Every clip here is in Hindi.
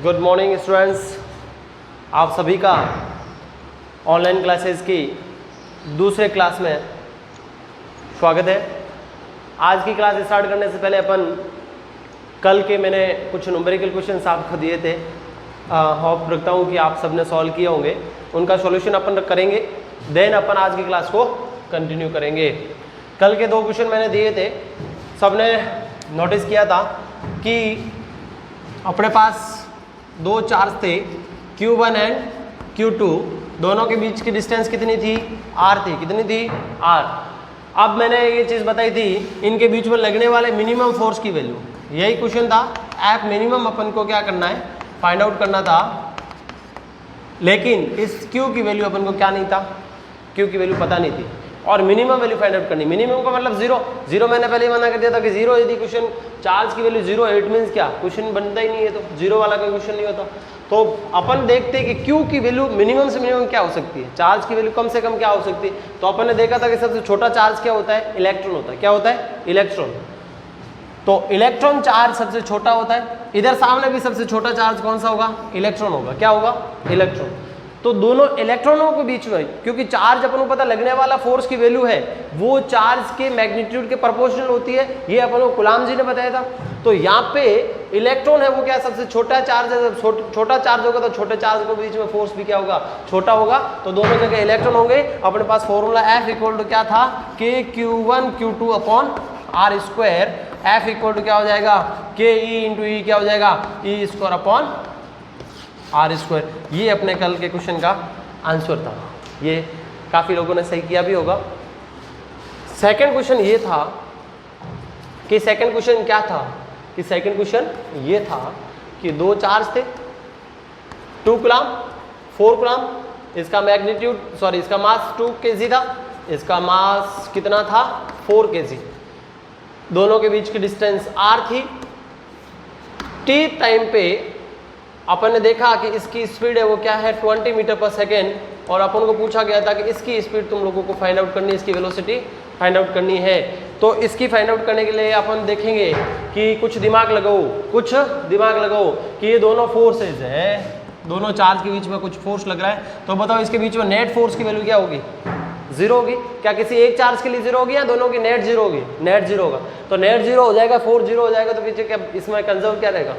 गुड मॉर्निंग स्टूडेंट्स, आप सभी का ऑनलाइन क्लासेस की दूसरे क्लास में स्वागत है। आज की क्लास स्टार्ट करने से पहले अपन कल के मैंने कुछ न्यूमेरिकल क्वेश्चंस आपको दिए थे, होप रखता हूँ कि आप सबने सॉल्व किए होंगे। उनका सॉल्यूशन अपन करेंगे, देन अपन आज की क्लास को कंटिन्यू करेंगे। कल के दो क्वेश्चन मैंने दिए थे, सबने नोटिस किया था कि अपने पास दो चार्ज थे Q1 एंड Q2, दोनों के बीच की डिस्टेंस कितनी थी? R थी। कितनी थी? R। अब मैंने ये चीज़ बताई थी, इनके बीच में लगने वाले मिनिमम फोर्स की वैल्यू, यही क्वेश्चन था। एफ मिनिमम अपन को क्या करना है? फाइंड आउट करना था। लेकिन इस Q की वैल्यू अपन को क्या नहीं था? Q की वैल्यू पता नहीं थी और मिनिमम वैल्यू फाइंड आउट करनी। मिनिमम का मतलब जीरो मैंने पहले ही मना कर दिया था कि जीरो, यदि क्वेश्चन चार्ज की वैल्यू जीरो, इट मीन्स क्या? क्वेश्चन बनता ही नहीं है, तो जीरो वाला कोई क्वेश्चन नहीं होता। तो अपन देखते हैं कि Q की वैल्यू मिनिमम से मिनिमम क्या हो सकती है, चार्ज की वैल्यू कम से कम क्या हो सकती है। तो अपन ने देखा था कि सबसे छोटा चार्ज क्या होता है? इलेक्ट्रॉन होता है। क्या होता है? इलेक्ट्रॉन। तो इलेक्ट्रॉन चार्ज सबसे छोटा होता है। इधर सामने भी सबसे छोटा चार्ज कौन सा होगा? इलेक्ट्रॉन होगा। क्या होगा? इलेक्ट्रॉन। तो दोनों इलेक्ट्रॉनों के बीच में, क्योंकि चार्ज अपन को पता लगने वाला फोर्स की वैल्यू है वो चार्ज के मैग्नीट्यूड के प्रोपोर्शनल होती है, ये अपन को गुलाम जी ने बताया था। तो यहाँ पे इलेक्ट्रॉन है वो क्या? सबसे छोटा चार्ज है। जब छोटा चार्ज होगा तो छोटे चार्ज के बीच में फोर्स भी क्या होगा? छोटा होगा। तो दोनों जगह इलेक्ट्रॉन होंगे। अपने पास फॉर्मूला F इक्वल टू क्या था? KQ1 Q2 upon R square. F equal to क्या हो जाएगा? KE इंटू E क्या हो जाएगा? E square upon R square. ये अपने कल के क्वेश्चन का आंसर था। ये काफ़ी लोगों ने सही किया भी होगा। सेकंड क्वेश्चन ये था कि सेकंड क्वेश्चन क्या था कि सेकंड क्वेश्चन ये था कि दो चार्ज थे, 2 कूलम 4 कूलम, इसका मैग्नीट्यूड इसका मास 2 kg था, इसका मास कितना था? 4 kg। दोनों के बीच की डिस्टेंस R थी। t टाइम पे अपन ने देखा कि इसकी स्पीड है वो क्या है? 20 मीटर पर सेकेंड। और अपन को पूछा गया था कि इसकी स्पीड तुम लोगों को फाइंड आउट करनी है, इसकी वेलोसिटी फाइंड आउट करनी है। तो इसकी फाइंड आउट करने के लिए अपन देखेंगे कि कुछ दिमाग लगाओ कि ये दोनों फोर्सेज है, दोनों चार्ज के बीच में कुछ फोर्स लग रहा है। तो बताओ इसके बीच में नेट फोर्स की वैल्यू क्या होगी? जीरो होगी। क्या किसी एक चार्ज के लिए जीरो होगी या दोनों की नेट जीरो होगी? नेट जीरो होगा। तो नेट जीरो हो जाएगा, 4 जीरो हो जाएगा। तो पीछे क्या इसमें कंजर्व क्या रहेगा?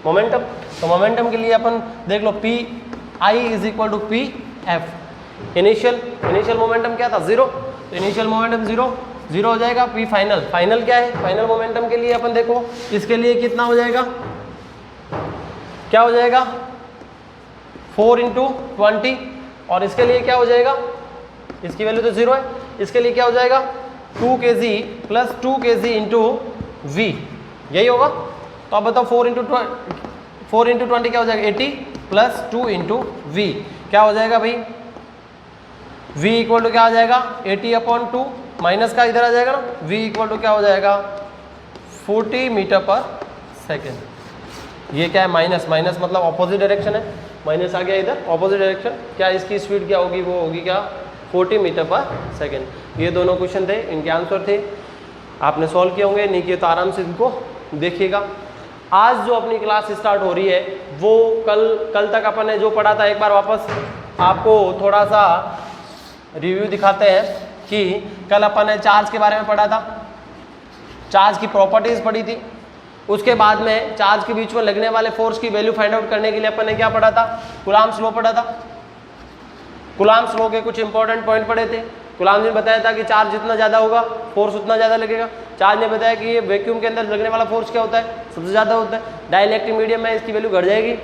मोमेंटम। तो मोमेंटम के लिए अपन देख लो, P I is equal to P F. Initial momentum क्या था? जीरो। तो इनिशियल मोमेंटम जीरो हो जाएगा। पी फाइनल क्या है? फाइनल मोमेंटम के लिए अपन देखो, इसके लिए कितना हो जाएगा? क्या हो जाएगा? 4 इंटू 20। और इसके लिए क्या हो जाएगा? इसकी वैल्यू तो जीरो है। इसके लिए क्या हो जाएगा? 2 kg plus 2 kg into V, यही होगा। तो अब बताओ 4 इंटू 20 क्या हो जाएगा? 80 प्लस 2 इंटू वी क्या हो जाएगा भाई? v इक्वल टू क्या आ जाएगा? 80 अपॉन 2, माइनस का इधर आ जाएगा ना, v इक्वल टू क्या हो जाएगा? 40 मीटर पर सेकेंड। ये क्या है? माइनस मतलब ऑपोजिट डायरेक्शन है, माइनस आ गया इधर ऑपोजिट डायरेक्शन। क्या इसकी स्पीड क्या होगी? वो होगी क्या? 40 मीटर पर सेकेंड। ये दोनों क्वेश्चन थे, इनके आंसर थे। आपने सॉल्व किए होंगे, नहीं किए तो आराम से इनको देखिएगा। आज जो अपनी क्लास स्टार्ट हो रही है वो कल तक अपन ने जो पढ़ा था, एक बार वापस आपको थोड़ा सा रिव्यू दिखाते हैं कि कल अपन ने चार्ज के बारे में पढ़ा था, चार्ज की प्रॉपर्टीज पढ़ी थी। उसके बाद में चार्ज के बीच में लगने वाले फोर्स की वैल्यू फाइंड आउट करने के लिए अपन ने क्या पढ़ा था? कूलम्ब्स लॉ पढ़ा था। कूलम्ब्स लॉ के कुछ इंपॉर्टेंट पॉइंट पढ़े थे। कूलम्ब ने बताया था कि चार्ज जितना ज़्यादा होगा फोर्स उतना ज़्यादा लगेगा। चार्ज ने बताया कि ये वैक्यूम के अंदर लगने वाला फोर्स क्या होता है? सबसे ज़्यादा होता है। डाइलेक्ट्रिक मीडियम में इसकी वैल्यू घट जाएगी।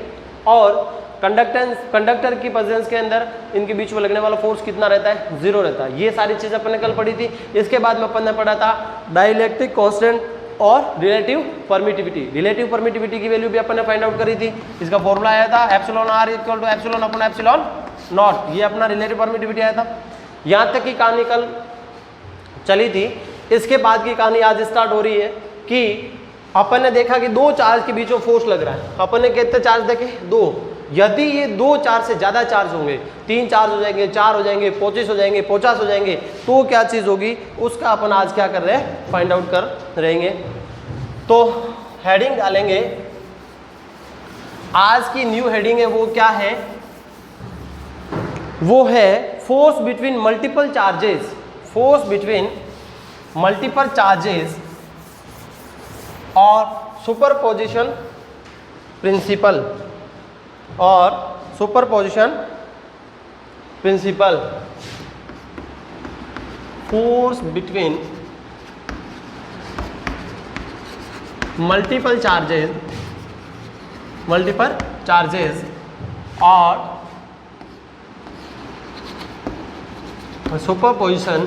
और कंडक्टर की प्रेजेंस के अंदर इनके बीच में लगने वाला फोर्स कितना रहता है? जीरो रहता है। ये सारी चीज़ अपन ने कल पढ़ी थी। इसके बाद में अपन ने पढ़ा था डाइलेक्ट्रिक कांस्टेंट और रिलेटिव परमिटिविटी। रिलेटिव परमिटिविटी की वैल्यू भी अपन ने फाइंड आउट करी थी। इसका फॉर्मूला आया था epsilon R equal to epsilon upon epsilon naught. ये अपना रिलेटिव परमिटिविटी आया था। यहाँ तक की कहानी कल चली थी। इसके बाद की कहानी आज स्टार्ट हो रही है कि अपन ने देखा कि दो चार्ज के बीच में फोर्स लग रहा है। अपन ने कितने चार्ज देखे? 2। यदि ये 2 चार्ज से ज़्यादा चार्ज होंगे, 3 चार्ज हो जाएंगे, 4 हो जाएंगे, 25 हो जाएंगे, 50 हो जाएंगे, तो क्या चीज़ होगी उसका अपन आज क्या कर रहे हैं? फाइंड आउट कर रहेंगे। तो हेडिंग डालेंगे आज की न्यू हेडिंग है वो क्या है, वो है force between multiple charges, force between multiple charges और सुपरपोजिशन प्रिंसिपल, और superposition principle, force between multiple charges और सुपरपोजिशन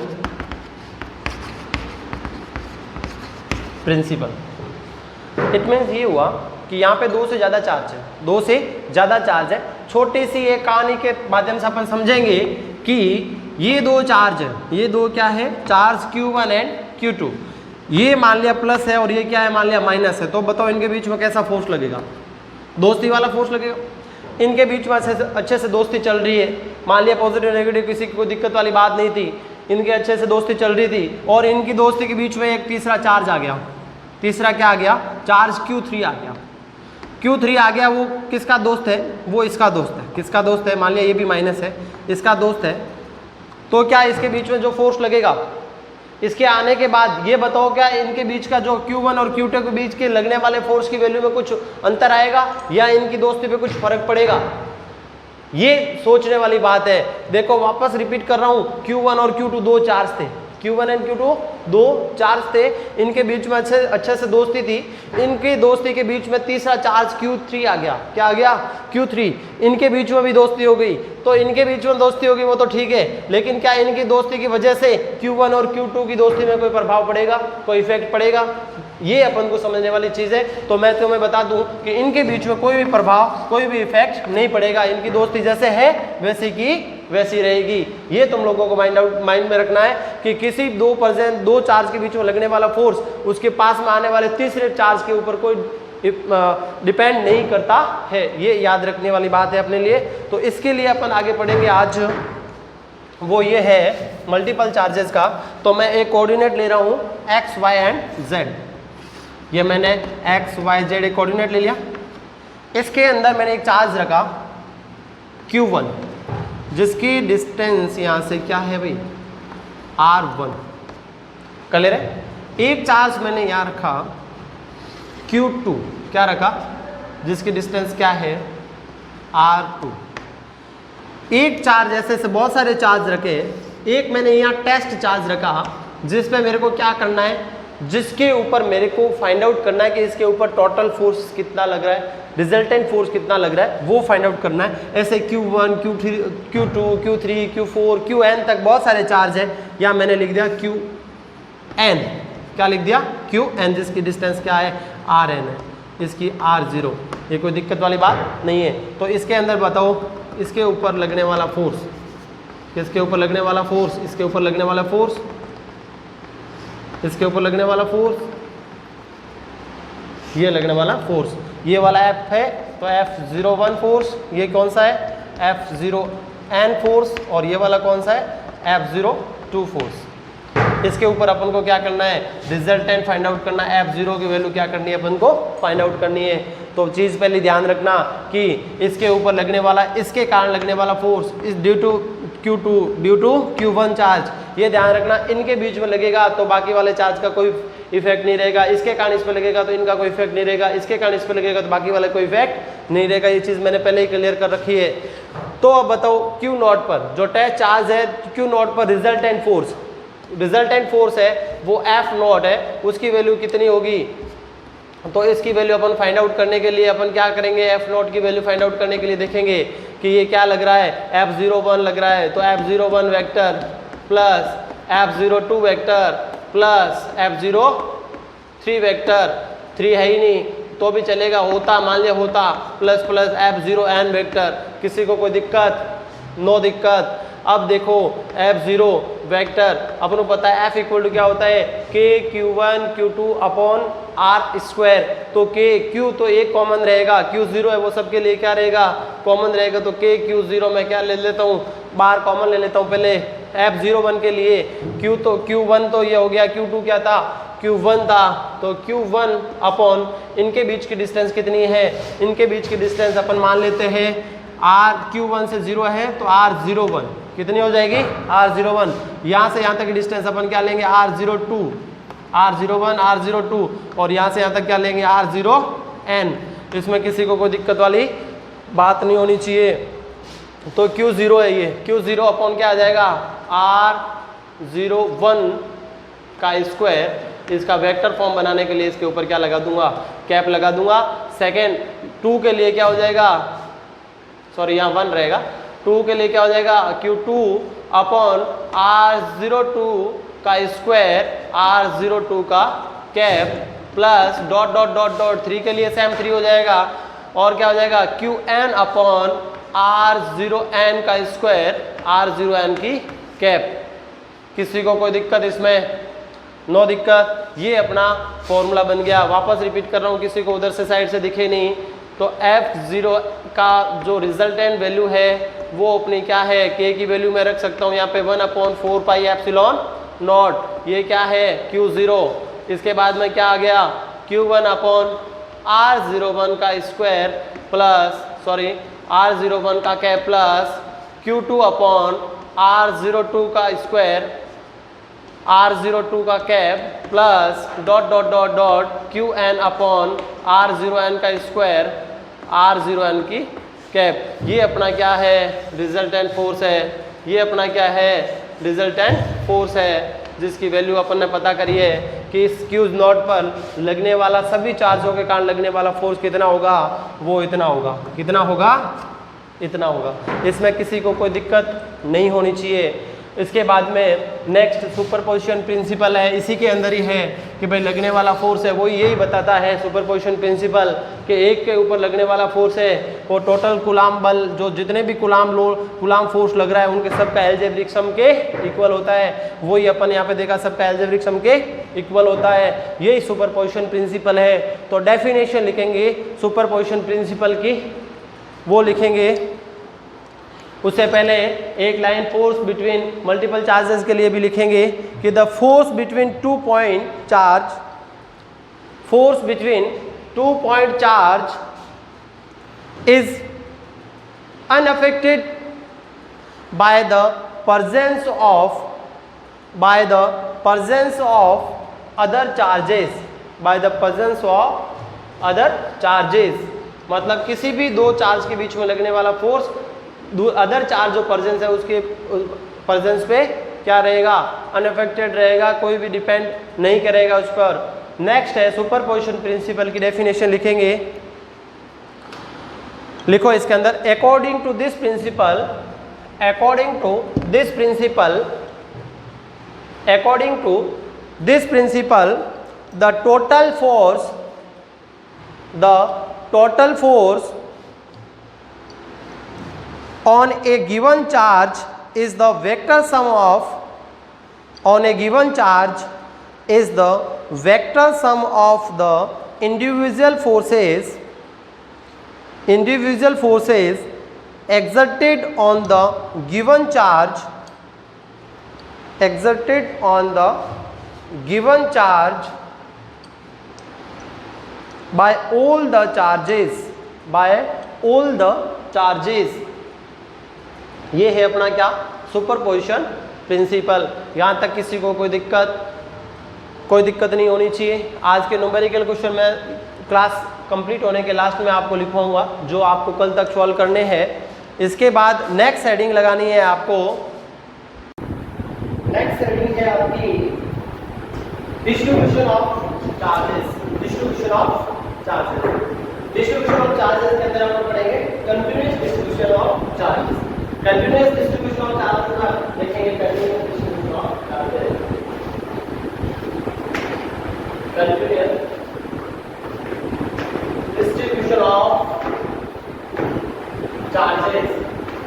प्रिंसिपल। इट मीन्स ये हुआ कि यहाँ पे दो से ज़्यादा चार्ज है, दो से ज़्यादा चार्ज है। छोटी सी एक कहानी के माध्यम से अपन समझेंगे कि ये दो चार्ज है, ये दो क्या है, चार्ज Q1 एंड Q2, ये मान लिया प्लस है और ये क्या है, मान लिया माइनस है। तो बताओ इनके बीच में कैसा फोर्स लगेगा, दोस्ती वाला फोर्स लगेगा। इनके बीच में अच्छे से दोस्ती चल रही है, मान लिया पॉजिटिव नेगेटिव किसी की कोई दिक्कत वाली बात नहीं थी, इनके अच्छे से दोस्ती चल रही थी, और इनकी दोस्ती के बीच में एक तीसरा चार्ज आ गया। तीसरा क्या आ गया, चार्ज Q3 आ गया। Q3 आ गया, वो किसका दोस्त है, वो इसका दोस्त है। किसका दोस्त है, मान लिया ये भी माइनस है, इसका दोस्त है। तो क्या इसके बीच में जो फोर्स लगेगा, इसके आने के बाद ये बताओ क्या इनके बीच का जो Q1 और Q2 के बीच के लगने वाले फोर्स की वैल्यू में कुछ अंतर आएगा या इनकी दोस्ती पे कुछ फर्क पड़ेगा, ये सोचने वाली बात है। देखो वापस रिपीट कर रहा हूँ, Q1 और Q2 दो चार्ज थे, Q1 एंड Q2 दो चार्ज थे, इनके बीच में अच्छे से दोस्ती थी। इनकी दोस्ती के बीच में तीसरा चार्ज Q3 आ गया। क्या आ गया, Q3। इनके बीच में भी दोस्ती हो गई, तो इनके बीच में दोस्ती होगी वो तो ठीक है, लेकिन क्या इनकी दोस्ती की वजह से Q1 और Q2 की दोस्ती में कोई प्रभाव पड़ेगा, कोई इफेक्ट पड़ेगा, ये अपन को समझने वाली चीज़ है। तो मैं तुम्हें बता दूं कि इनके बीच में कोई भी प्रभाव, कोई भी इफेक्ट नहीं पड़ेगा। इनकी दोस्ती जैसे है वैसी की वैसी रहेगी। ये तुम लोगों को माइंड में रखना है कि किसी दो चार्ज के बीच में लगने वाला फोर्स उसके पास में आने वाले तीसरे चार्ज के ऊपर कोई डिपेंड नहीं करता है, ये याद रखने वाली बात है अपने लिए। तो इसके लिए अपन आगे बढ़ेंगे आज, वो ये है मल्टीपल चार्जेस का। तो मैं एक कोऑर्डिनेट ले रहा हूँ x, y एंड z। ये मैंने x, y, z एक कोऑर्डिनेट ले लिया। इसके अंदर मैंने एक चार्ज रखा Q1, जिसकी डिस्टेंस यहाँ से क्या है भाई, R1। क्लियर है। एक चार्ज मैंने यहाँ रखा Q2, क्या रखा, जिसकी डिस्टेंस क्या है, R2। एक चार्ज ऐसे से बहुत सारे चार्ज रखे, एक मैंने यहाँ टेस्ट चार्ज रखा जिस पे मेरे को क्या करना है, जिसके ऊपर मेरे को फाइंड आउट करना है कि इसके ऊपर टोटल फोर्स कितना लग रहा है, रिजल्टेंट फोर्स कितना लग रहा है, वो फाइंड आउट करना है। ऐसे Q1, Q3, Q2, Q3, Q4, Qn तक बहुत सारे चार्ज है। यहाँ मैंने लिख दिया Qn, क्या लिख दिया, Qn, जिसकी डिस्टेंस क्या है, Rn है, इसकी R0। ये कोई दिक्कत वाली बात नहीं है। तो इसके अंदर बताओ इसके ऊपर लगने वाला फोर्स, किसके ऊपर लगने वाला फोर्स, इसके ऊपर लगने वाला फोर्स, इसके ऊपर लगने वाला फोर्स, ये लगने वाला फोर्स, ये वाला F है तो F01 फोर्स, ये कौन सा है, F0n फोर्स, और ये वाला कौन सा है, F02 फोर्स। इसके ऊपर अपन को क्या करना है, रिजल्टेंट फाइंड आउट करना है। F0 की वैल्यू क्या करनी है, अपन को फाइंड आउट करनी है। तो चीज़ पहले ध्यान रखना कि इसके ऊपर लगने वाला, इसके कारण लगने वाला फोर्स इस ड्यू टू Q1 चार्ज, ये ध्यान रखना। इनके बीच में लगेगा तो बाकी वाले चार्ज का कोई इफेक्ट नहीं रहेगा, इसके कारण इस पर लगेगा तो इनका कोई इफेक्ट नहीं रहेगा, इसके कारण इस पर लगेगा तो बाकी वाले कोई इफेक्ट नहीं रहेगा। ये चीज़ मैंने पहले ही क्लियर कर रखी है। तो अब बताओ Q0 पर जो टेस्ट चार्ज है, Q0 पर रिजल्टेंट फोर्स है वो F0 है, उसकी वैल्यू कितनी होगी। तो इसकी वैल्यू अपन फाइंड आउट करने के लिए अपन क्या करेंगे, F0 की वैल्यू फाइंड आउट करने के लिए देखेंगे कि ये क्या लग रहा है, F01 लग रहा है। तो F01 vector plus F02 vector plus F03 vector, 3 है ही नहीं तो भी चलेगा, होता मान लिया होता, प्लस प्लस F0n वेक्टर, किसी को कोई दिक्कत, नो दिक्कत। अब देखो F0 वेक्टर अपन को पता है F इक्वल टू क्या होता है, K Q1 Q2 upon R square. तो K Q तो एक कॉमन रहेगा, Q0 है वो सबके लिए क्या रहेगा, कॉमन रहेगा। तो K Q0 मैं क्या ले लेता हूँ, बाहर कॉमन ले लेता हूँ पहले, F01 के लिए Q1 तो ये हो गया, Q2 क्या था, Q1 था, तो Q1 अपॉन इनके बीच की डिस्टेंस कितनी है, इनके बीच की डिस्टेंस अपन मान लेते हैं R, Q1 से 0 है तो R01 कितनी हो जाएगी, R01। यहाँ से यहाँ तक की डिस्टेंस अपन क्या लेंगे, R02, R01, R02, और यहाँ से यहाँ तक क्या लेंगे, R0n। इसमें किसी को कोई दिक्कत वाली बात नहीं होनी चाहिए। तो Q0 है ये, Q0 अपॉन क्या आ जाएगा, R01 का स्क्वायर। इसका वेक्टर फॉर्म बनाने के लिए इसके ऊपर क्या लगा दूंगा, कैप लगा दूंगा। सेकेंड 2 के लिए क्या हो जाएगा, सॉरी यहाँ 1 रहेगा, 2 के लिए क्या हो जाएगा, Q2 अपॉन R02 का स्क्वायर, R02 का cap plus dot dot dot dot 3 के लिए सेम 3 हो जाएगा, और क्या हो जाएगा, Qn अपॉन R0n का स्क्वायर, R0n की कैप। किसी को कोई दिक्कत इसमें, नो दिक्कत। ये अपना फॉर्मूला बन गया। वापस रिपीट कर रहा हूँ, किसी को उधर से साइड से दिखे नहीं, तो F0 का जो रिजल्टेंट वैल्यू है वो अपनी क्या है, K की वैल्यू मैं रख सकता हूँ यहाँ पे 1/4 पाई एप्सिलॉन नॉट। ये क्या है, Q0। इसके बाद में क्या आ गया, Q1 अपॉन R01 का स्क्वायर प्लस R01 का cap plus Q2 upon R02 का स्क्वायर, R02 का cap plus dot dot dot dot Qn upon R0n का स्क्वायर, R0n की कैप। ये अपना क्या है, रिजल्टेंट फोर्स है। ये अपना क्या है, रिजल्टेंट फोर्स है, जिसकी वैल्यू अपन ने पता करी है कि इस Q0 पर लगने वाला सभी चार्जों के कारण लगने वाला फोर्स कितना होगा, वो इतना होगा। कितना होगा, इतना होगा। इसमें किसी को कोई दिक्कत नहीं होनी चाहिए। इसके बाद में नेक्स्ट सुपरपोजिशन प्रिंसिपल है, इसी के अंदर ही है कि भाई लगने वाला फोर्स है, वो यही बताता है सुपरपोजिशन प्रिंसिपल कि एक के ऊपर लगने वाला फोर्स है वो टोटल कुलाम बल, जो जितने भी कुलाम फोर्स लग रहा है उनके सबका एल्जेब्रिक सम के इक्वल होता है। वही अपन यहाँ पे देखा, सबका एल्जेब्रिक सम के इक्वल होता है। यही सुपरपोजिशन प्रिंसिपल है। तो डेफिनेशन लिखेंगे सुपरपोजिशन प्रिंसिपल की, वो लिखेंगे। उससे पहले एक line force between multiple charges के लिए भी लिखेंगे कि the force between 2 point charge, force between 2 point charge is unaffected by the presence of other charges, by the presence of other charges। मतलब किसी भी दो चार्ज के बीच में लगने वाला फोर्स अदर चार्ज जो प्रेजेंस है उसके प्रेजेंस पे क्या रहेगा, अनअफेक्टेड रहेगा, कोई भी डिपेंड नहीं करेगा उस पर। नेक्स्ट है सुपरपोजिशन प्रिंसिपल की डेफिनेशन लिखेंगे। लिखो इसके अंदर, according to this principle, according to this principle, according to this principle the total force on a given charge is the vector sum of, on a given charge is the vector sum of the individual forces exerted on the given charge, exerted on the given charge by all the charges, by all the charges। ये है अपना क्या, सुपरपोजिशन प्रिंसिपल। यहाँ तक किसी को कोई दिक्कत नहीं होनी चाहिए। आज के न्यूमेरिकल क्वेश्चन में क्लास कंप्लीट होने के लास्ट में आपको लिखवाऊंगा, जो आपको कल तक सॉल्व करने हैं। इसके बाद नेक्स्ट हेडिंग लगानी है आपको, नेक्स्ट हेडिंग है आपकी distribution of charges. Distribution of charges, distribution of charges के अंदर हम पढ़ेंगे continuous distribution of charges. Continuous distribution of charges का लिखेंगे, continuous distribution of charges, continuous distribution of charges.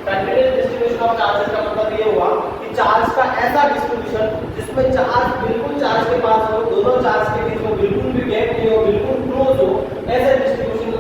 Continuous distribution of charges का मतलब ये हुआ कि चार्ज का ऐसा डिस्ट्रीब्यूशन जिसमें चार्ज बिल्कुल चार्ज के पास हो, दोनों चार्ज के बीच में बिल्कुल भी गैप नहीं हो, बिल्कुल क्लोज हो, ऐसे डिस्ट्रीब्यूशन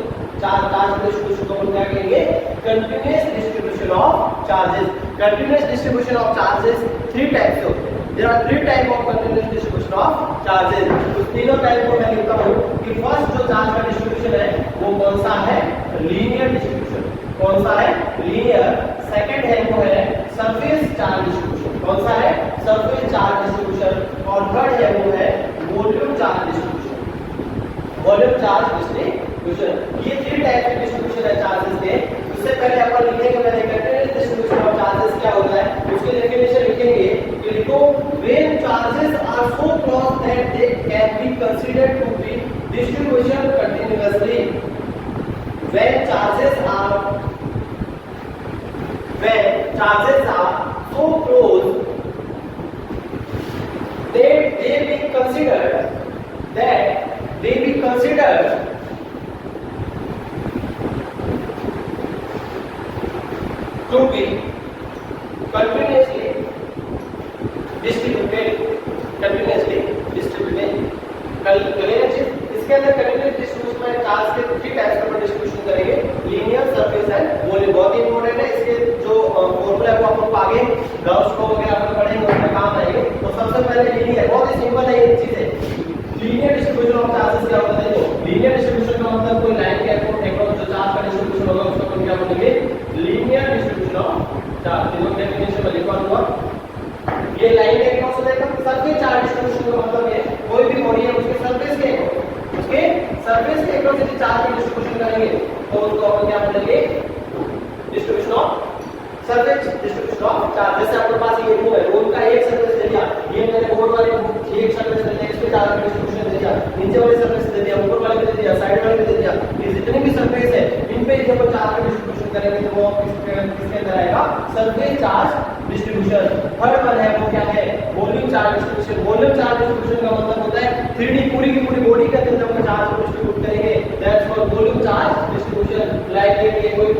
चार्ज डिस्ट्रीब्यूशन को हम क्या कहेंगे, continuous distribution of charges. Continuous distribution of charges three type से होते हैं। There are three type of continuous distribution of charges. उस तीनों टाइप को मैं लिखता हूं कि फर्स्ट जो चार्ज का डिस्ट्रीब्यूशन है वो कौन सा है, लीनियर डिस्ट्रीब्यूशन। कौन सा है, लीनियर। सेकंड है वो है सरफेस चार्ज डिस्ट्रीब्यूशन। कौन सा है, सरफेस चार्ज डिस्ट्रीब्यूशन। और थर्ड है वो है volume charge distribution. Volume charge distribution, ये थ्री टाइप के डिस्ट्रीब्यूशन है चार्जेस के। उससे पहले अपन लिखेंगे पहले कंटिन्यूअस डिस्ट्रीब्यूशन ऑफ चार्जेस क्या होता है, उसकी डेफिनेशन लिखेंगे कि लिखो when charges are so close that they can be considered to be distribution continuously. When charges are so close that they be considered to be continuously distributed। इसके अंदर कंटिन्यूअस डिस्ट्रीब्यूशन में चार्ज के थ्री टाइप्स का डिस्ट्रीब्यूशन करेंगे, लीनियर, सरफेस एंड वॉल्यूम। बहुत ही इंपॉर्टेंट है, इसके जो फॉर्मूला है वो आप लोग आगे गाउस लॉ वगैरह अपन पढ़ेंगे, उसमें काम आएंगे। तो सबसे पहले लीनियर, बहुत ही सिंपल है ये चीजें। लीनियर डिस्ट्रीब्यूशन ऑफ चार्जेस क्या होता है, देखो लीनियर डिस्ट्रीब्यूशन का मतलब कोई लाइन के अक्रॉस जो चार्ज का डिस्ट्रीब्यूशन होगा उसको अपन क्या बोलेंगे, लीनियर डिस्ट्रीब्यूशन ऑफ चार्ज। देखो डेफिनेशन में लिखा हुआ ये लाइन के अक्रॉस होगा सरफेस चार्ज डिस्ट्रीब्यूशन का मतलब है कोई भी बॉडी है उसके सरफेस के अक्रॉस यदि चार्ज की डिस्ट्रीब्यूशन करेंगे तो उसको अपन क्या बोलेंगे, distribution of surface distribution of charge. जैसे आपके पास ये रूम है, रूम का एक सरफेस दे दिया, ये मैंने बोर्ड वाले एक सरफेस दे दिया, इसके चार्ज की डिस्ट्रीब्यूशन दे दिया, नीचे वाले सरफेस दे दिया, ऊपर वाले दे दिया, साइड वाले दे दिया, ये जितने भी सरफेस है इन पे जब चार्ज की डिस्ट्रीब्यूशन करेंगे तो वो किसके अंदर आएगा, surface charge distribution. Third one है वो क्या है, volume charge distribution. Volume charge distribution का मतलब होता है 3D पूरी की पूरी बॉडी के अंदर जब चार्ज को डिस्ट्रीब्यूट करेंगे, that's called volume charge distribution. Like ये कोई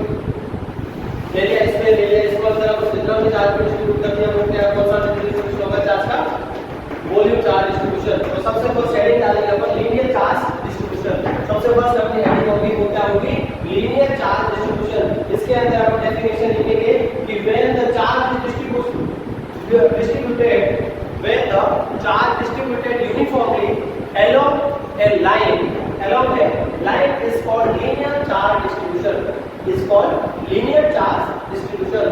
ले लिया, इसमें ले लिया, इसको जरा कुछ जितना भी चार्ज को डिस्ट्रीब्यूट कर दिया वो क्या कौन सा डिस्ट्रीब्यूशन होगा चार्ज का, वॉल्यूम चार्ज डिस्ट्रीब्यूशन। तो सबसे फर्स्ट हेडिंग डालेंगे अपन लीनियर चार्ज डिस्ट्रीब्यूशन। सबसे फर्स्ट अपनी हेडिंग होगी वो क्या होगी, लीनियर चार्ज डिस्ट्रीब्यूशन। इसके अंदर अपन डेफिनेशन लिखेंगे कि when the charge is distributed uniformly along a line is called linear charge distribution, linear charge distribution।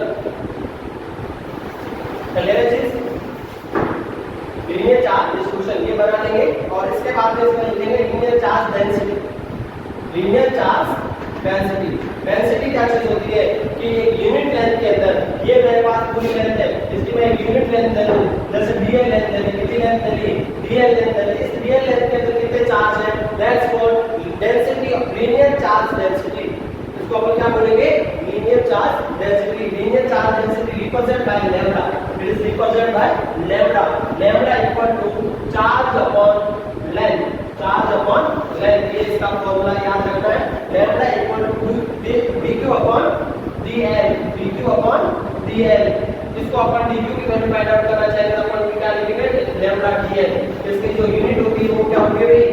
linear charge distribution ये बना लेंगे और इसके बाद में इसमें लिखेंगे linear charge density। डेंसिटी क्या चीज होती है कि एक यूनिट लेंथ के अंदर, ये मेरे पास पूरी लेंथ है, इसकी मैं एक यूनिट लेंथ ले लूं, जैसे dl लेंथ ले ली, कितनी लेंथ ले ली, dl लेंथ ले ली, इस dl लेंथ के अंदर कितने चार्ज है, that's called density of linear charge density. इसको अपन क्या बोलेंगे, linear charge density. Linear charge density represent by lambda, it is represent by lambda. Lambda equal to charge upon length, charge upon length, ये इसका फॉर्मूला याद रखना है। लैम्डा इक्वल टू dq अपॉन dl। इसको अपन dq की वैल्यू फाइंड आउट करना चाहिए तो अपन क्या लिखेंगे, लैम्डा dl। इसकी जो यूनिट होगी वो क्या होगी भाई,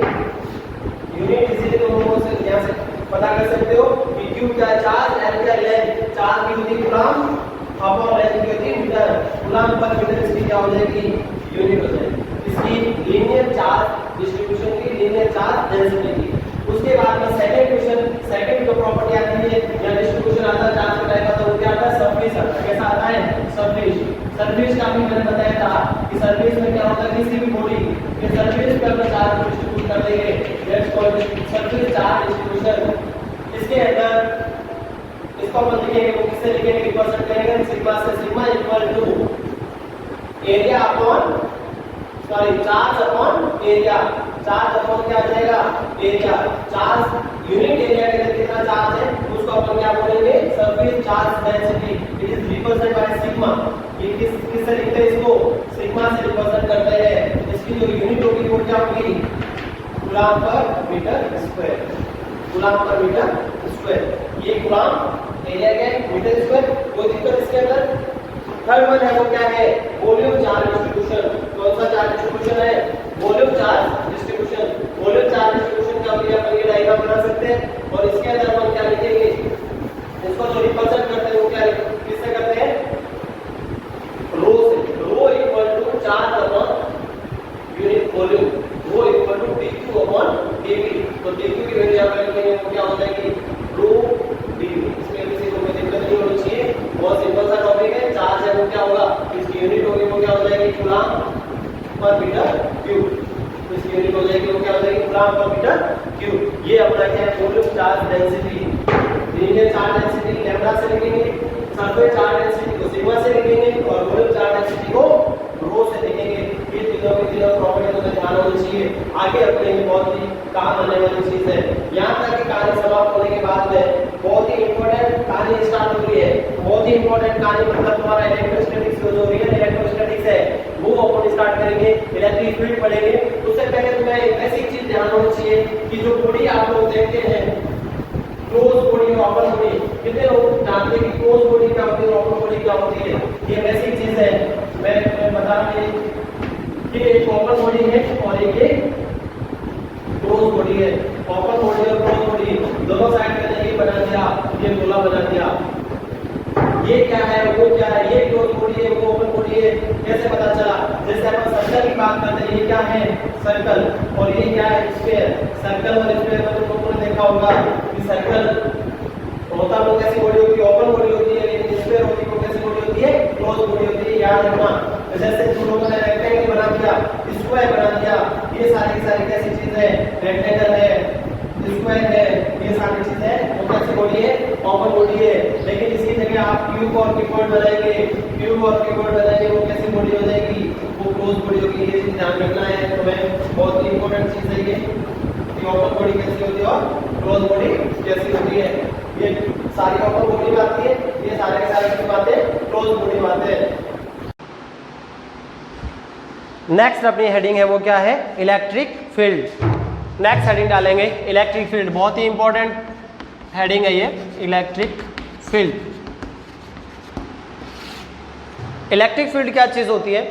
यूनिट इसीलिए तुम लोगों से यहां से पता कर सकते हो कि q क्या है, चार्ज, l क्या है, लेंथ। चार्ज की होती है कूलम अपॉन लेंथ की होती है मीटर। कूलम पर मीटर इसकी क्या हो जाएगी, यूनिट हो जाएगी। इसकी लीनियर चार्ज डिस्ट्रीब्यूशन की लीनियर चार्ज डेंसिटी की। उसके बाद में सेकंड क्वेश्चन, सेकंड जो प्रॉपर्टी आती है या डिस्ट्रीब्यूशन आता है चार्ज का टाइप आता है वो क्या आता है, सरफेस आता है। कैसा आता है, सरफेस। सरफेस का भी मैंने बताया था कि सरफेस में क्या होता है, किसी भी बॉडी के सरफेस पर अपना चार्ज को डिस्ट्रीब्यूट कर देंगे, that's called surface charge distribution. इसके अंदर इसको अपन लिखेंगे, वो किससे लिखेंगे, रिप्रेजेंट करेंगे सिग्मा से। Sigma equal to area upon charge upon area. Charge upon क्या आ जाएगा, एरिया। चार्ज यूनिट एरिया के अंदर कितना चार्ज है उसको अपन क्या बोलेंगे, surface charge density. It is represent by sigma. ये किससे लिखते हैं, इसको सिग्मा से रिप्रेजेंट करते हैं। इसकी जो यूनिट होगी वो क्या होगी, coulomb per metre square. Coulomb per metre square, ये कूलम एरिया क्या है, मीटर स्क्वायर। कोई दिक्कत इसके अंदर। थर्ड वन है वो क्या है, वॉल्यूम चार्ज डिस्ट्रीब्यूशन। कौन सा चार्ज डिस्ट्रीब्यूशन है, volume charge distribution. Volume charge distribution का भी अपन ये डायग्राम बना सकते हैं और इसके अंदर अपन क्या लिखेंगे, इसको जो रिप्रेजेंट करते हैं वो क्या किससे करते हैं, रो से। रो स्टार्ट करेंगे वो क्या हो जाएगी रो डी। इसमें किसी को कोई दिक्कत नहीं होनी चाहिए, बहुत सिंपल सा टॉपिक है। चार्ज है वो क्या होगा, इसकी यूनिट होगी वो क्या हो जाएगी कूलम पर मीटर क्यूब। इसकी यूनिट हो जाएगी वो क्या हो जाएगी कूलम पर मीटर क्यूब। ये अपना क्या है volume charge density. Linear charge density lambda से लिखेंगे, सरफेस चार्ज डेंसिटी को सिग्मा से लिखेंगे और वॉल्यूम चार्ज डेंसिटी को रो से लिखेंगे। ये तीनों की तीनों प्रॉपर्टी को ध्यान होनी चाहिए, आगे अपने लिए बहुत ही काम आने वाली चीज है। यहाँ तक कि कहानी समाप्त होने के बाद में बहुत ही इंपॉर्टेंट कहानी स्टार्ट हो रही है। बहुत ही इंपॉर्टेंट कहानी मतलब तुम्हारा इलेक्ट्रोस्टैटिक्स जो रियल इलेक्ट्रोस्टैटिक्स है वो अपन स्टार्ट करेंगे, इलेक्ट्रिक फील्ड पढ़ेंगे। उससे पहले तुम्हें एक ऐसी चीज ध्यान होनी चाहिए कि जो बॉडी आप लोग देखते हैं क्लोज बॉडी और ओपन बॉडी, कितने लोग जानते हैं कि क्लोज बॉडी क्या होती है और ओपन बॉडी क्या होती है? ये वैसी चीज है, मैं तुम्हें बता रहा कि एक ओपन बॉडी है और एक क्लोज बॉडी है। ओपन बॉडी और क्लोज बॉडी दोनों साइड मैंने ये बना दिया, ये गोला बना दिया। ये क्या है वो क्या है, ये क्लोज बॉडी है वो ओपन बॉडी है, कैसे पता चला? जैसे अपन सर्कल की बात करते हैं, ये क्या है सर्कल और ये क्या है स्फीयर। सर्कल और स्फीयर में तुम लोगों ने देखा होगा कि सर्कल होता वो कैसी बॉडी होती है, ओपन बॉडी होती है, लेकिन स्फीयर होती है वो कैसी बॉडी होती है, क्लोज बॉडी होती है। याद रखना। जैसे तुम लोगों ने रेक्टेंगल बना दिया, स्क्वायर बना दिया, ये सारी कैसी चीज है, रेक्टेंगल है, स्क्वायर है, ये सारी चीजें वो कैसी बॉडी है, ओपन बॉडी है। लेकिन इसकी जगह आप क्यूब और क्यूबॉइड बनाएंगे, क्यूब और क्यूबॉइड बनाएंगे वो कैसी बॉडी हो जाएगी, वो क्लोज बॉडी होगी। ये चीज ध्यान रखना है तुम्हें, बहुत ही इंपॉर्टेंट चीज है ये कि ओपन बॉडी कैसी होती है और क्लोज बॉडी कैसी होती है। ये सारी ओपन बॉडी में आती है, ये सारे के सारे की बातें क्लोज बॉडी में आते हैं। नेक्स्ट अपनी हेडिंग है वो क्या है, इलेक्ट्रिक फील्ड। नेक्स्ट हेडिंग डालेंगे इलेक्ट्रिक फील्ड, बहुत ही इंपॉर्टेंट हेडिंग है ये इलेक्ट्रिक फील्ड। इलेक्ट्रिक फील्ड क्या चीज होती है?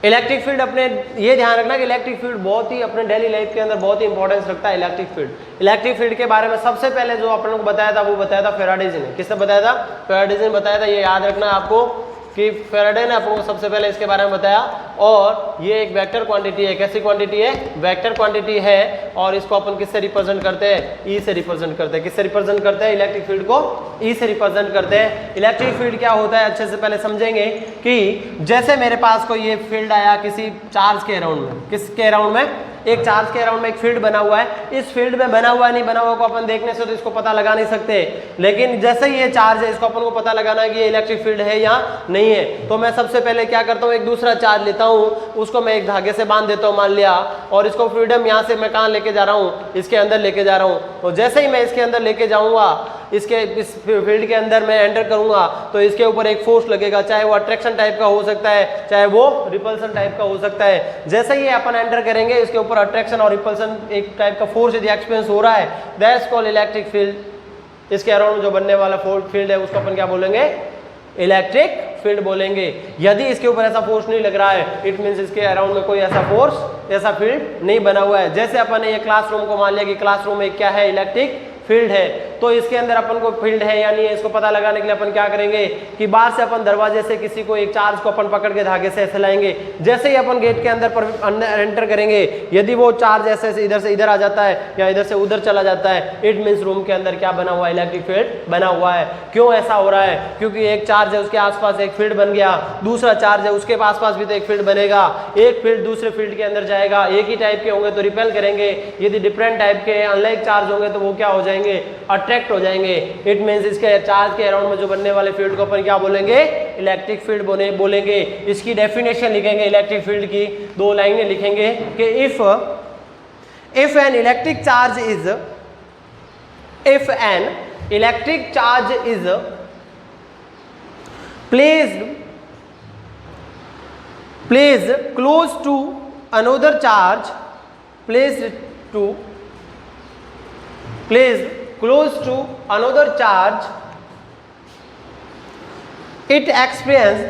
इलेक्ट्रिक फील्ड अपने ये ध्यान रखना कि इलेक्ट्रिक फील्ड बहुत ही अपने डेली लाइफ के अंदर बहुत ही इंपॉर्टेंस रखता है इलेक्ट्रिक फील्ड। इलेक्ट्रिक फील्ड के बारे में सबसे पहले जो अपन लोग बताया था वो बताया था फेराडेज ने। किसने बताया था? फेराडेज ने बताया था। ये याद रखना आपको कि फेराडे ने आपको सबसे पहले इसके बारे में बताया। और ये एक वेक्टर क्वांटिटी है। कैसी क्वांटिटी है? वेक्टर क्वांटिटी है। और इसको अपन किससे रिप्रेजेंट करते हैं? ई से रिप्रेजेंट करते हैं। किससे रिप्रेजेंट करते हैं? इलेक्ट्रिक फील्ड को ई से रिप्रेजेंट करते हैं। इलेक्ट्रिक फील्ड क्या होता है अच्छे से पहले समझेंगे कि जैसे मेरे पास कोई ये फील्ड आया किसी चार्ज के अराउंड में, किसके अराउंड में? एक चार्ज के अराउंड में एक फील्ड बना हुआ है। इस फील्ड में बना हुआ नहीं बना हुआ को अपन देखने से तो इसको पता लगा नहीं सकते, लेकिन जैसे ही ये चार्ज है इसको अपन को पता लगाना है कि ये इलेक्ट्रिक फील्ड है या नहीं है। तो मैं सबसे पहले क्या करता हूँ, एक दूसरा चार्ज लेता हूँ, उसको मैं एक धागे से बांध देता हूँ मान लिया, और इसको फ्रीडम यहाँ से मैं कहाँ लेके जा रहा हूँ? इसके अंदर लेके जा रहा हूँ। तो जैसे ही मैं इसके अंदर लेके जाऊँगा, इसके इस फील्ड के अंदर मैं एंटर करूंगा, तो इसके ऊपर एक फोर्स लगेगा, चाहे वो अट्रैक्शन टाइप का हो सकता है, चाहे वो रिपल्सन टाइप का हो सकता है। जैसे ही अपन एंटर करेंगे इसके ऊपर अट्रैक्शन और रिपल्सन एक टाइप का फोर्स यदि एक्सपीरियंस हो रहा है, दैट्स कॉल्ड इलेक्ट्रिक फील्ड। इसके अराउंड जो बनने वाला फील्ड है उसको अपन क्या बोलेंगे? इलेक्ट्रिक फील्ड बोलेंगे। यदि इसके ऊपर ऐसा फोर्स नहीं लग रहा है, इट मींस इसके अराउंड में कोई ऐसा फोर्स, ऐसा फील्ड नहीं बना हुआ है। जैसे अपन ने ये क्लासरूम को मान लिया कि क्लासरूम में क्या है? इलेक्ट्रिक फील्ड है। तो इसके अंदर अपन को फील्ड है या नहीं है इसको पता लगाने के लिए अपन क्या करेंगे कि बाहर से अपन दरवाजे से किसी को एक चार्ज को अपन पकड़ के धागे से ऐसे लाएंगे। जैसे ही अपन गेट के अंदर पर एंटर करेंगे, यदि वो चार्ज ऐसे इधर से इधर आ जाता है या इधर से उधर चला जाता है, इट मींस रूम के अंदर क्या बना हुआ है? इलेक्ट्रिक फील्ड बना हुआ है। क्यों ऐसा हो रहा है? क्योंकि एक चार्ज है उसके आसपास एक फील्ड बन गया, दूसरा चार्ज है उसके आसपास भी तो एक फील्ड बनेगा, एक फील्ड दूसरे फील्ड के अंदर जाएगा। एक ही टाइप के होंगे तो रिपेल करेंगे, यदि डिफरेंट टाइप के अनलाइक चार्ज होंगे तो वो क्या हो जाएंगे? अट्रैक्ट हो जाएंगे। इट मींस इसके चार्ज के अराउंड में जो बनने वाले फील्ड को अपन क्या बोलेंगे? इलेक्ट्रिक फील्ड बोलेंगे। इसकी डेफिनेशन लिखेंगे इलेक्ट्रिक फील्ड की, दो लाइनें लिखेंगे कि if an electric charge is placed close to another charge, placed close to another charge, it experience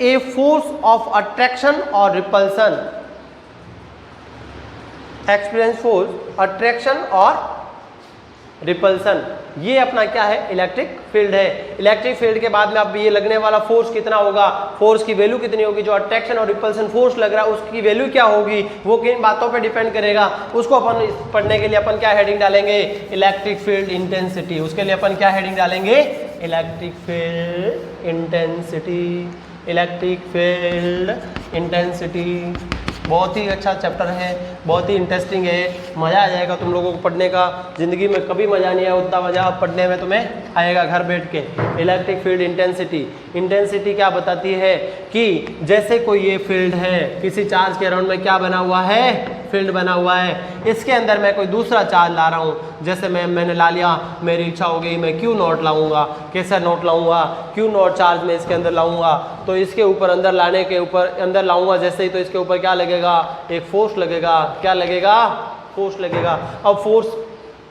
a force of attraction or repulsion. Experience force, attraction or repulsion. ये अपना क्या है, इलेक्ट्रिक फील्ड है। इलेक्ट्रिक फील्ड के बाद में अब ये लगने वाला फोर्स कितना होगा, फोर्स की वैल्यू कितनी होगी, जो अट्रैक्शन और रिपल्सन फोर्स लग रहा है उसकी वैल्यू क्या होगी, वो किन बातों पे डिपेंड करेगा, उसको अपन पढ़ने के लिए अपन क्या हेडिंग डालेंगे, इलेक्ट्रिक फील्ड इंटेंसिटी। उसके लिए अपन क्या हेडिंग डालेंगे, electric field intensity, electric field intensity. बहुत ही अच्छा चैप्टर है, बहुत ही इंटरेस्टिंग है, मज़ा आ जाएगा तुम लोगों को पढ़ने का। ज़िंदगी में कभी मज़ा नहीं आया उतना मज़ा अब पढ़ने में तुम्हें आएगा घर बैठ के। इलेक्ट्रिक फील्ड इंटेंसिटी, इंटेंसिटी क्या बताती है कि जैसे कोई ये फील्ड है, किसी चार्ज के अराउंड में क्या बना हुआ है, फील्ड बना हुआ है, इसके अंदर मैं कोई दूसरा चार्ज ला रहा हूँ। जैसे मैंने ला लिया, मेरी इच्छा हो गई मैं क्यू नॉट लाऊंगा। कैसा नोट लाऊंगा, क्यू नॉट चार्ज में इसके अंदर लाऊंगा, तो इसके ऊपर अंदर लाने के ऊपर अंदर लाऊंगा जैसे ही, तो इसके ऊपर क्या लगेगा, एक फोर्स लगेगा। क्या लगेगा, फोर्स लगेगा। अब फोर्स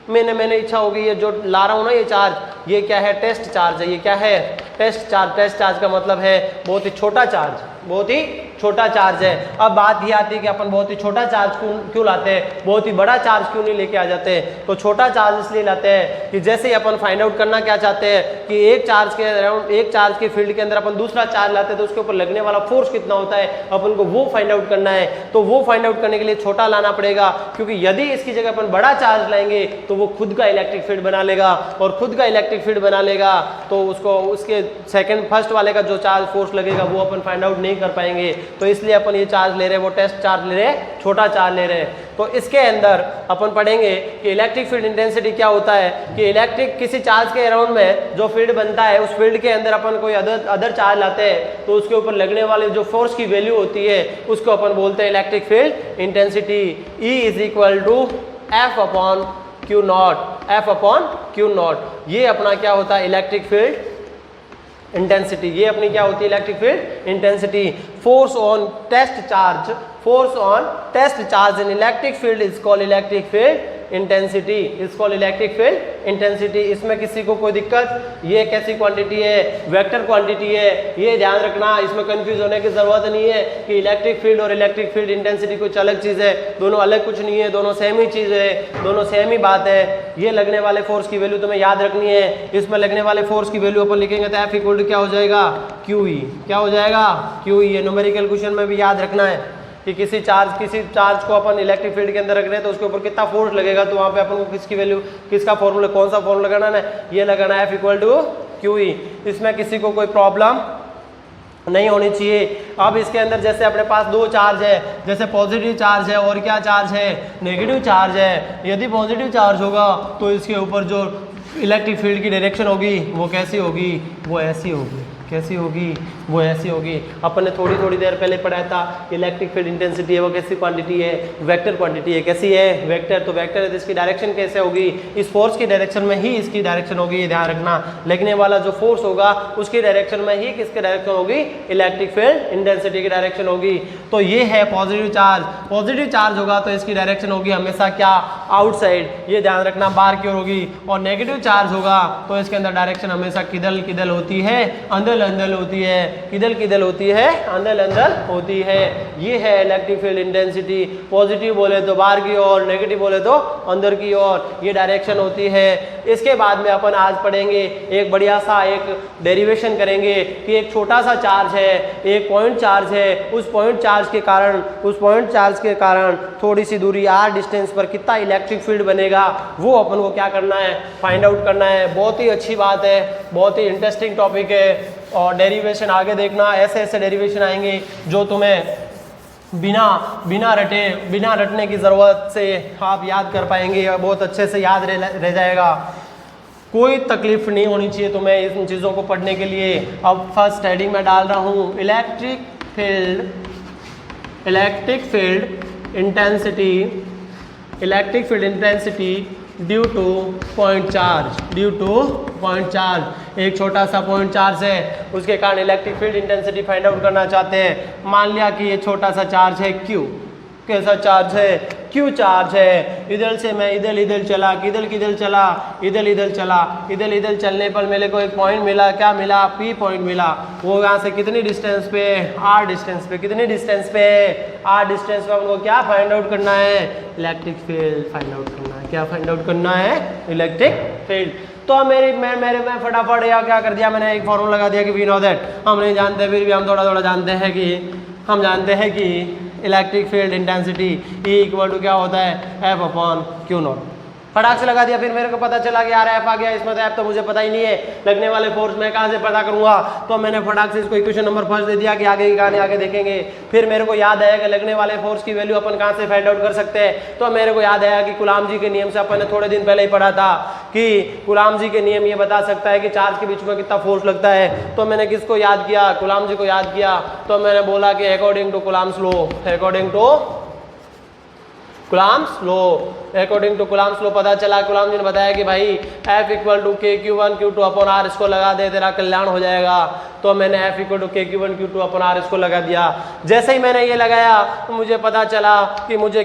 मैंने इच्छा होगी, ये जो ला रहा हूँ ना ये चार्ज, ये क्या है, टेस्ट चार्ज है। ये क्या है, टेस्ट चार्ज। टेस्ट चार्ज का मतलब है बहुत ही छोटा चार्ज, बहुत ही छोटा चार्ज है। अब बात ये आती है कि अपन बहुत ही छोटा चार्ज क्यों लाते हैं, बहुत ही बड़ा चार्ज क्यों नहीं लेके आ जाते हैं। तो छोटा चार्ज इसलिए लाते हैं कि जैसे ही अपन फाइंड आउट करना क्या चाहते हैं कि एक चार्ज के अराउंड, एक चार्ज के फील्ड के अंदर अपन दूसरा चार्ज लाते हैं तो उसके ऊपर लगने वाला फोर्स कितना होता है, अपन को वो फाइंड आउट करना है। तो वो फाइंड आउट करने के लिए छोटा लाना पड़ेगा, क्योंकि यदि इसकी जगह अपन बड़ा चार्ज लाएंगे तो वो खुद का इलेक्ट्रिक फील्ड बना लेगा, और खुद का इलेक्ट्रिक फील्ड बना लेगा तो उसको उसके फर्स्ट वाले का जो चार्ज फोर्स लगेगा वो अपन फाइंड आउट नहीं कर पाएंगे। तो इसलिए अपन ये चार्ज ले रहे हैं, वो टेस्ट चार्ज ले रहे हैं, छोटा चार्ज ले रहे हैं। तो इसके अंदर अपन पढ़ेंगे कि इलेक्ट्रिक फील्ड इंटेंसिटी क्या होता है, कि इलेक्ट्रिक किसी चार्ज के अराउंड में जो फील्ड बनता है, उस फील्ड के अंदर अपन कोई अदर चार्ज लाते हैं तो उसके ऊपर लगने वाले जो फोर्स की वैल्यू होती है उसको अपन बोलते हैं electric field intensity. E is equal to F upon Q naught, F upon Q naught. ये अपना क्या होता है, इलेक्ट्रिक फील्ड इंटेंसिटी। ये अपनी क्या होती है, electric field intensity. Force on test charge, force on test charge in electric field is called electric field intensity, is called electric field intensity. इसमें किसी को कोई दिक्कत, ये कैसी क्वांटिटी है, वेक्टर क्वांटिटी है, ये ध्यान रखना, इसमें कंफ्यूज होने की जरूरत नहीं है कि इलेक्ट्रिक फील्ड और इलेक्ट्रिक फील्ड इंटेंसिटी कुछ अलग चीज़ है। दोनों अलग कुछ नहीं है, दोनों सेम ही चीज़ है, दोनों सेम ही बात है। ये लगने वाले फोर्स की वैल्यू तुम्हें याद रखनी है। इसमें लगने वाले फोर्स की वैल्यू अपन लिखेंगे तो F इक्वल टू क्या हो जाएगा, QE। क्या हो जाएगा, QE। ये न्यूमेरिकल क्वेश्चन में भी याद रखना है कि किसी चार्ज को अपन इलेक्ट्रिक फील्ड के अंदर रख रहे हैं तो उसके ऊपर कितना फोर्स लगेगा, तो वहाँ पे अपन को किसकी वैल्यू, किसका फॉर्मूला, कौन सा फॉर्मूला लगाना है, ये लगाना है F इक्वल टू QE। इसमें किसी को कोई प्रॉब्लम नहीं होनी चाहिए। अब इसके अंदर जैसे अपने पास दो चार्ज है, जैसे पॉजिटिव चार्ज है और क्या चार्ज है, नेगेटिव चार्ज है। यदि पॉजिटिव चार्ज होगा तो इसके ऊपर जो इलेक्ट्रिक फील्ड की डायरेक्शन होगी वो कैसी होगी, वो ऐसी होगी। कैसी होगी, वो ऐसी होगी। अपन ने थोड़ी देर पहले पढ़ा था इलेक्ट्रिक फील्ड इंटेंसिटी है वो कैसी क्वांटिटी है, वेक्टर क्वांटिटी है। कैसी है, वेक्टर। तो वेक्टर है तो इसकी डायरेक्शन कैसे होगी, इस फोर्स की डायरेक्शन में ही इसकी डायरेक्शन होगी, ये ध्यान रखना। लगने वाला जो फोर्स होगा उसकी डायरेक्शन में ही किसकी डायरेक्शन होगी, इलेक्ट्रिक फील्ड इंटेंसिटी की डायरेक्शन होगी। तो ये है पॉजिटिव चार्ज। पॉजिटिव चार्ज होगा तो इसकी डायरेक्शन होगी हमेशा क्या, आउटसाइड, ये ध्यान रखना, बाहर की ओर होगी। और नेगेटिव चार्ज होगा तो इसके अंदर डायरेक्शन हमेशा किधर होती है, अंदर होती है। किधर होती है, अंदर होती है। ये है इलेक्ट्रिक फील्ड इंटेंसिटी। पॉजिटिव बोले तो बाहर की ओर, नेगेटिव बोले तो अंदर की ओर, ये डायरेक्शन होती है। इसके बाद में अपन आज पढ़ेंगे एक बढ़िया सा एक डेरिवेशन करेंगे कि एक छोटा सा चार्ज है, एक पॉइंट चार्ज है, उस पॉइंट चार्ज के कारण थोड़ी सी दूरी r डिस्टेंस पर कितना इलेक्ट्रिक फील्ड बनेगा वो अपन को क्या करना है, फाइंड आउट करना है। बहुत ही अच्छी बात है, बहुत ही इंटरेस्टिंग टॉपिक है। और डेरिवेशन आगे देखना, ऐसे डेरिवेशन आएंगे जो तुम्हें बिना रटने की ज़रूरत से आप याद कर पाएंगे, बहुत अच्छे से याद रह जाएगा। कोई तकलीफ नहीं होनी चाहिए तुम्हें इन चीज़ों को पढ़ने के लिए। अब फर्स्ट हेडिंग में डाल रहा हूँ electric field intensity due two point charge. एक छोटा सा पॉइंट चार्ज है, उसके कारण electric field intensity find out करना चाहते हैं। मान लिया कि ये छोटा सा चार्ज है Q। कैसा चार्ज है, Q क्यू चार्ज है, इधर से मैं इधर चला, किधर चला, इधर चला, इधर चलने पर मेरे को एक पॉइंट मिला, क्या मिला, पी पॉइंट मिला। वो यहाँ से कितनी डिस्टेंस पे, आर डिस्टेंस पे, कितनी डिस्टेंस पे, आर डिस्टेंस पे हमको क्या फाइंड आउट करना है, इलेक्ट्रिक फील्ड फाइंड आउट करना है। क्या फाइंड आउट करना है, इलेक्ट्रिक फील्ड। तो मैं फटाफट या क्या कर दिया, मैंने एक फॉर्मूला लगा दिया कि वी नो दैट, हम नहीं जानते फिर भी हम थोड़ा जानते हैं कि electric field intensity E equal to क्या होता है, F अपॉन क्यू नॉट। फटाक से लगा दिया, फिर मेरे को पता चला कि यार F आ गया, इसमें तो F तो मुझे पता ही नहीं है, लगने वाले फोर्स मैं कहाँ से पता करूंगा। तो मैंने फटाक से इसको इक्वेशन नंबर फर्स्ट दे दिया कि आगे की कहानी आगे देखेंगे। फिर मेरे को याद आया कि लगने वाले फोर्स की वैल्यू अपन कहाँ से फाइंड आउट कर सकते हैं। तो मेरे को याद आया कि कूलाम जी के नियम से अपन ने थोड़े दिन पहले ही पढ़ा था कि कूलाम जी के नियम ये बता सकता है कि चार्ज के बीच में कितना फोर्स लगता है। तो मैंने किसको याद किया, कूलाम जी को याद किया। तो मैंने बोला कि अकॉर्डिंग टू कूलाम्स लॉ पता चला, कूलाम जी ने बताया कि भाई F equal to KQ1 Q2 upon R, इसको लगा दे, तेरा कल्याण हो जाएगा। तो मैंने F equal to KQ1 Q2 upon R इसको लगा दिया। जैसे ही मैंने ये लगाया तो मुझे पता चला कि मुझे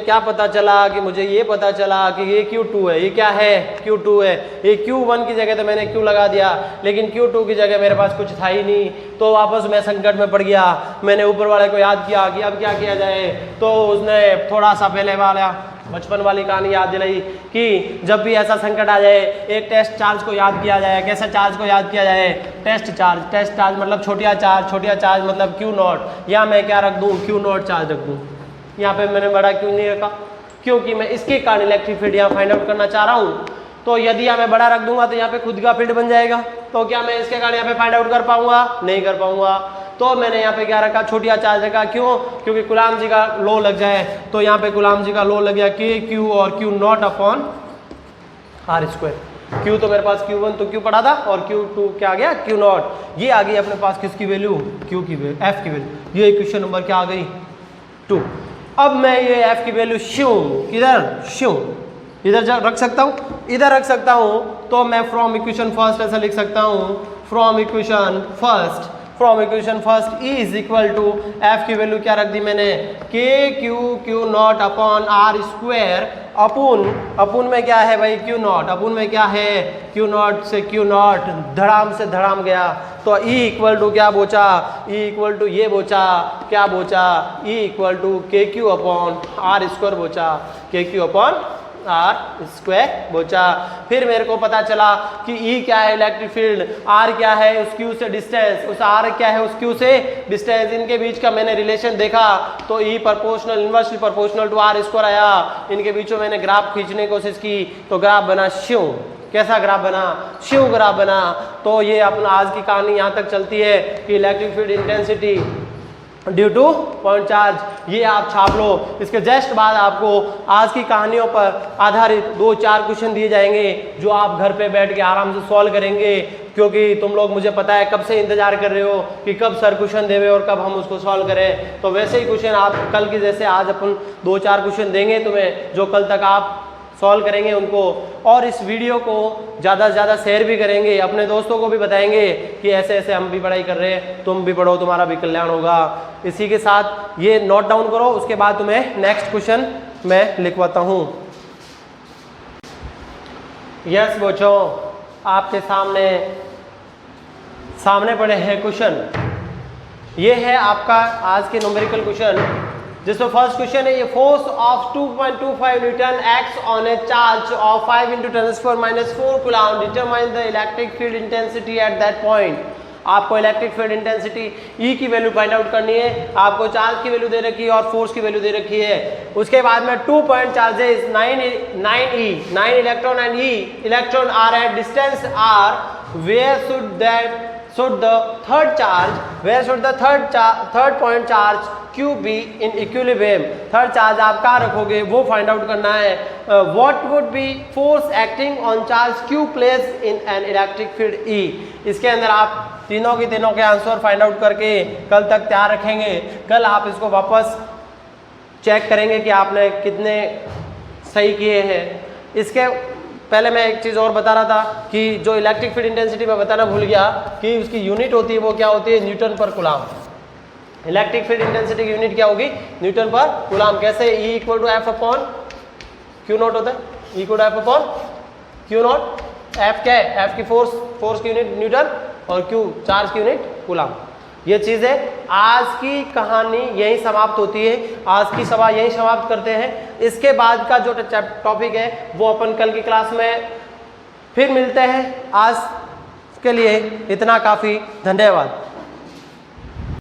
ये पता चला कि ये Q2 है, ये क्या है, Q2 है। ये Q1 की जगह तो मैंने Q लगा दिया, लेकिन Q2 की जगह मेरे पास कुछ था ही नहीं। तो वापस मैं संकट में पड़ गया। मैंने ऊपर वाले को याद किया कि अब क्या किया जाए। तो उसने थोड़ा सा पहले वाला बचपन वाली कहानी याद दिलाई कि जब भी ऐसा संकट आ जाए, एक टेस्ट चार्ज को याद किया जाए। कैसे चार्ज को याद किया जाए, टेस्ट चार्ज मतलब छोटिया चार्ज मतलब क्यू नॉट। या मैं क्या रख दूं, क्यू नॉट चार्ज रख दूं। यहाँ पे मैंने बड़ा क्यों नहीं रखा, क्योंकि मैं इसके कारण इलेक्ट्रिक फील्ड यहाँ फाइंड आउट करना चाह रहा हूँ। तो यदि यहाँ मैं बड़ा रख दूंगा तो यहाँ पे खुद का फील्ड बन जाएगा। तो क्या मैं इसके कारण यहाँ पे फाइंड आउट कर पाऊंगा, नहीं कर पाऊंगा। तो मैंने यहाँ पे क्या रखा, छोटिया चार्ज रखा। क्यों, क्योंकि कूलाम जी का लॉ लग जाए। तो यहाँ पे कूलाम जी का लॉ लग गया KQ और Q not upon R square. Q तो मेरे पास Q1 तो Q पड़ा था, और Q2 क्या आ गया, Q नॉट। ये आ गई अपने पास किसकी वैल्यू, Q की वैल्यू, F की वैल्यू। ये इक्वेशन नंबर क्या आ गई, 2। अब मैं ये F की वैल्यू इधर रख सकता हूँ, तो मैं फ्रॉम इक्वेशन फर्स्ट ऐसा लिख सकता हूँ, from equation first E is equal to F की वैल्यू क्या रख दी मैंने, Q not upon R square upon में क्या है भाई, Q नॉट। अपून में क्या है, Q नॉट से Q नॉट धड़ाम से धड़ाम गया। तो E इक्वल टू क्या बोचा, E इक्वल टू ये बोचा, क्या बोचा, E equal to KQ upon R square बोचा, KQ अपॉन R स्क्वायर बोचा। फिर मेरे को पता चला कि E क्या है, इलेक्ट्रिक फील्ड, R क्या है, उस Q से डिस्टेंस, उस R क्या है, उस Q से डिस्टेंस, इनके बीच का मैंने रिलेशन देखा। तो E inversely proportional to R square आया। इनके बीचों मैंने ग्राफ खींचने की कोशिश की, तो ग्राफ बना शिव। कैसा ग्राफ बना, शिव ग्राफ बना। तो ये अपना आज की कहानी यहाँ तक चलती है कि electric field intensity due two point charge, ये आप छाप लो। इसके जस्ट बाद आपको आज की कहानियों पर आधारित 2-4 क्वेश्चन दिए जाएंगे, जो आप घर पे बैठ के आराम से सॉल्व करेंगे। क्योंकि तुम लोग मुझे पता है कब से इंतजार कर रहे हो कि कब सर क्वेश्चन देवे और कब हम उसको सॉल्व करें। तो वैसे ही क्वेश्चन आप कल की जैसे आज अपन 2-4 क्वेश्चन देंगे तुम्हें, जो कल तक आप सॉल्व करेंगे उनको। और इस वीडियो को ज़्यादा से ज़्यादा शेयर भी करेंगे, अपने दोस्तों को भी बताएंगे कि ऐसे ऐसे हम भी पढ़ाई कर रहे हैं, तुम भी पढ़ो, तुम्हारा भी कल्याण होगा। इसी के साथ ये नोट डाउन करो, उसके बाद तुम्हें नेक्स्ट क्वेश्चन मैं लिखवाता हूँ। यस बच्चों, आपके सामने पड़े हैं क्वेश्चन। ये है आपका आज के न्यूमेरिकल क्वेश्चन, जिसमें फर्स्ट क्वेश्चन है, ये force of 2.25 Newton acts on A charge of 5 × 10⁻⁴ coulomb, determine the electric field intensity at that point. आपको इलेक्ट्रिक फील्ड इंटेंसिटी E की वैल्यू फाइंड आउट करनी है। आपको चार्ज की वैल्यू दे रखी है और फोर्स की वैल्यू दे रखी है। उसके बाद में 2 point charges 9 electron and E electron are at distance R, where should the third point charge Q be in equilibrium। Third charge आप कहाँ रखोगे वो फाइंड आउट करना है। What would be force acting on charge Q placed in an electric field E। इसके अंदर आप तीनों के आंसर फाइंड आउट करके कल तक तैयार रखेंगे। कल आप इसको वापस चेक करेंगे कि आपने कितने सही किए हैं। इसके पहले मैं एक चीज़ और बता रहा था कि जो इलेक्ट्रिक फील्ड इंटेंसिटी मैं बताना भूल गया कि उसकी यूनिट होती है, वो क्या होती है, newton per coulomb. Electric field intensity की यूनिट क्या होगी, न्यूटन पर कूलम। कैसे, E equal to F upon Q naught होता है equal to F upon Q naught. F क्या है, एफ की फोर्स की यूनिट न्यूटन और क्यू चार्ज की यूनिट कूलम। ये चीज है। आज की कहानी यही समाप्त होती है, आज की सभा यही समाप्त करते हैं। इसके बाद का जो टॉपिक है वो अपन कल की क्लास में फिर मिलते हैं। आज के लिए इतना काफी, धन्यवाद।